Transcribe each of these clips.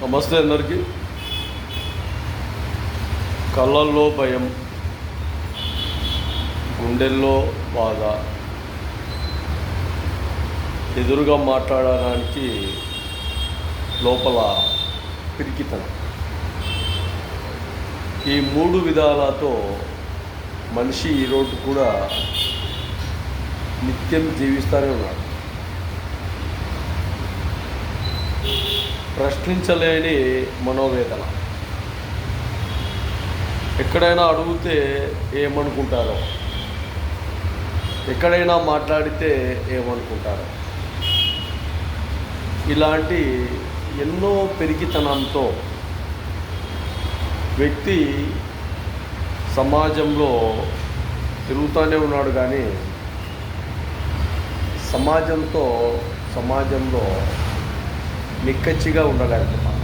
నమస్తే అందరికీ. కళ్ళల్లో భయం, గుండెల్లో బాధ, ఎదురుగా మాట్లాడడానికి లోపల పిరికితనం, ఈ మూడు విధాలతో మనిషి ఈరోజు కూడా నిత్యం జీవిస్తూనే ఉన్నాడు. ప్రశ్నించలేని మనోవేదన. ఎక్కడైనా అడిగితే ఏమనుకుంటారో, ఎక్కడైనా మాట్లాడితే ఏమనుకుంటారో, ఇలాంటి ఎన్నో పెరిగితనంతో వ్యక్తి సమాజంలో తిరుగుతూనే ఉన్నాడు. కానీ సమాజంలో నిక్కచ్చిగా ఉండలేకపోతాను.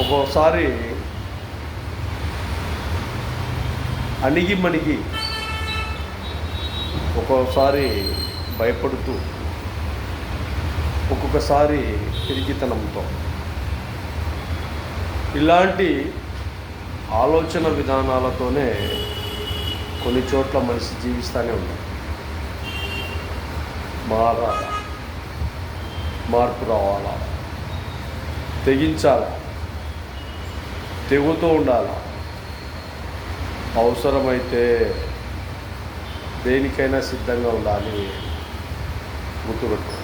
ఒక్కోసారి అణిగిమణిగి, ఒక్కోసారి భయపడుతూ, ఒక్కొక్కసారి పిరికితనంతో, ఇలాంటి ఆలోచన విధానాలతోనే కొన్ని చోట్ల మనిషి జీవిస్తూనే ఉన్నాడు. మార్పు రావాలా, తెగించాలా, తెగుతూ ఉండాలా, అవసరమైతే దేనికైనా సిద్ధంగా ఉండాలి. గుర్తుపెట్టుకో.